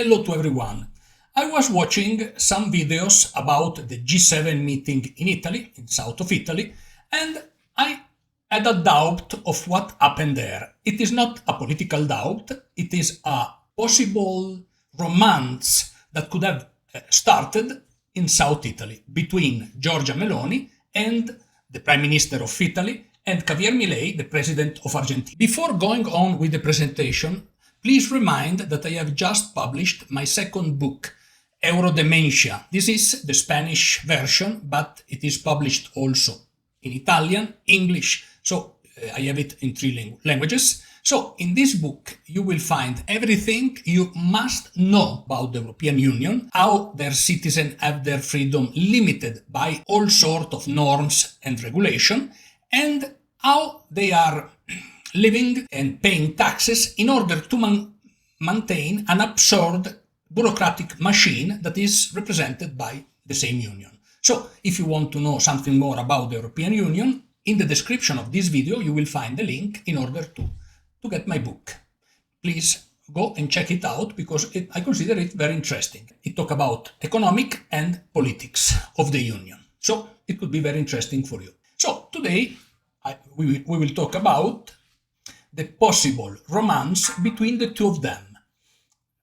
Hello to everyone. I was watching some videos about the G7 meeting in Italy, in south of Italy, and I had a doubt of what happened there. It is not a political doubt, it is a possible romance that could have started in South Italy between Giorgia Meloni and the Prime Minister of Italy and Javier Milei, the President of Argentina. Before going on with the presentation, please remind that I have just published my second book, Eurodementia. This is the Spanish version, but it is published also in Italian, English, so I have it in three languages. So in this book, you will find everything you must know about the European Union, how their citizens have their freedom limited by all sorts of norms and regulation, and how they are living and paying taxes in order to maintain an absurd bureaucratic machine that is represented by the same union. So, if you want to know something more about the European Union, in the description of this video you will find the link in order to get my book. Please go and check it out because I consider it very interesting. It talks about economic and politics of the Union. So, it could be very interesting for you. So, today we will talk about the possible romance between the two of them.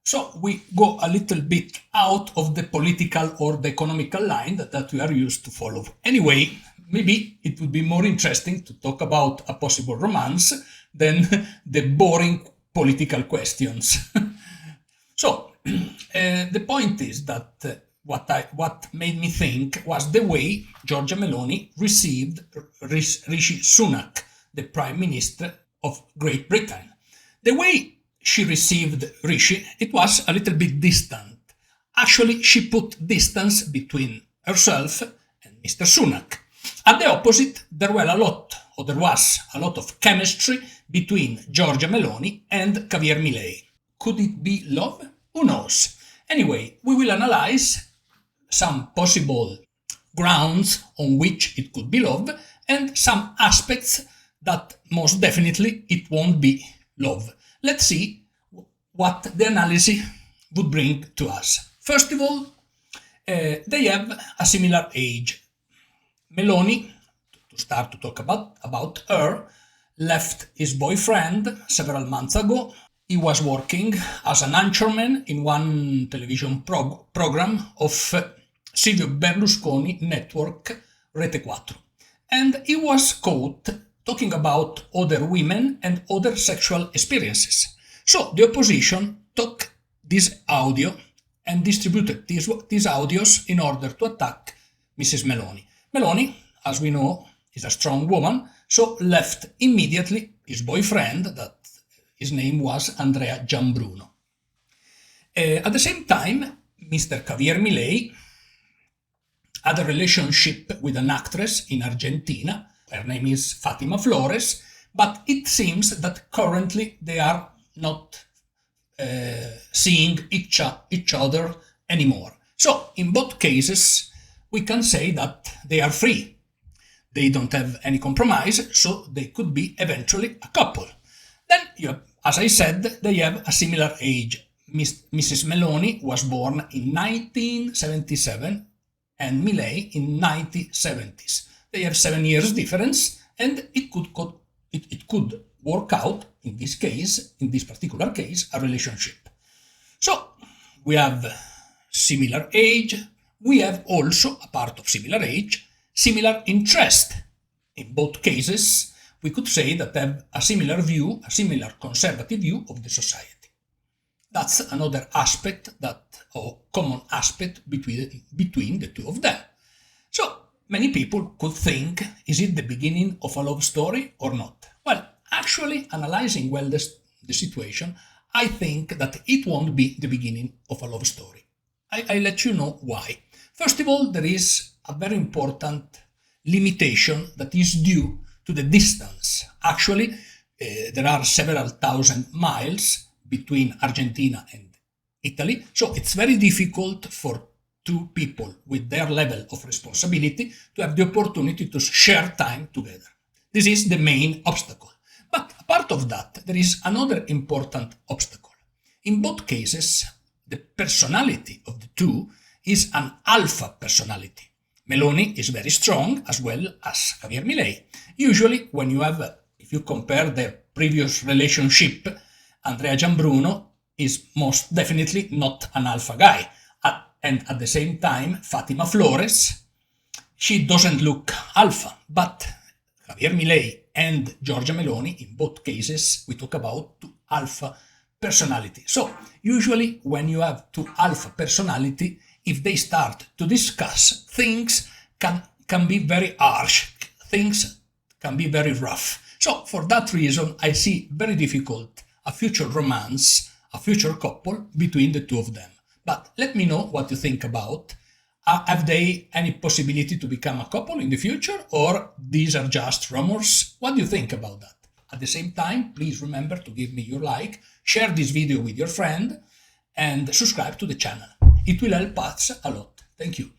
So we go a little bit out of the political or the economical line that we are used to follow. Anyway, maybe it would be more interesting to talk about a possible romance than the boring political questions. So the point is that what made me think was the way Giorgia Meloni received Rishi Sunak, the Prime Minister of Great Britain. The way she received Rishi, it was a little bit distant. Actually, she put distance between herself and Mr. Sunak. At the opposite, there was a lot of chemistry between Giorgia Meloni and Javier Milei. Could it be love? Who knows? Anyway, we will analyze some possible grounds on which it could be love and some aspects that most definitely it won't be love. Let's see what the analysis would bring to us. First of all, they have a similar age. Meloni, to start to talk about her, left his boyfriend several months ago. He was working as an anchorman in one television program of Silvio Berlusconi network Rete 4. And he was caught talking about other women and other sexual experiences. So the opposition took this audio and distributed these audios in order to attack Mrs. Meloni. Meloni, as we know, is a strong woman, so left immediately his boyfriend, that his name was Andrea Gianbruno. At the same time, Mr. Javier Milei had a relationship with an actress in Argentina. Her name is Fatima Flores, but it seems that currently they are not seeing each other anymore. So, in both cases, we can say that they are free. They don't have any compromise, so they could be eventually a couple. Then, as I said, they have a similar age. Mrs. Meloni was born in 1977 and Milei in 1970s. They have 7 years difference, and it could work out, in this case, in this particular case, a relationship. So, we have similar age, we have also, a part of similar age, similar interest. In both cases, we could say that they have a similar view, a similar conservative view of the society. That's another aspect, or common aspect between the two of them. So, many people could think, is it the beginning of a love story or not? Well, actually, analyzing well the situation, I think that it won't be the beginning of a love story. I'll let you know why. First of all, there is a very important limitation that is due to the distance. Actually, there are several thousand miles between Argentina and Italy, so it's very difficult for two people with their level of responsibility to have the opportunity to share time together. This is the main obstacle. But apart of that, there is another important obstacle. In both cases, the personality of the two is an alpha personality. Meloni is very strong, as well as Javier Milei. Usually, when you have, if you compare their previous relationship, Andrea Gianbruno is most definitely not an alpha guy. And at the same time, Fatima Flores, she doesn't look alpha, but Javier Milei and Giorgia Meloni, in both cases, we talk about two alpha personality. So usually when you have two alpha personality, if they start to discuss, things can be very harsh, things can be very rough. So for that reason, I see very difficult a future romance, a future couple between the two of them. But let me know what you think about. Have they any possibility to become a couple in the future, or these are just rumors? What do you think about that? At the same time, please remember to give me your like, share this video with your friend, and subscribe to the channel. It will help us a lot. Thank you.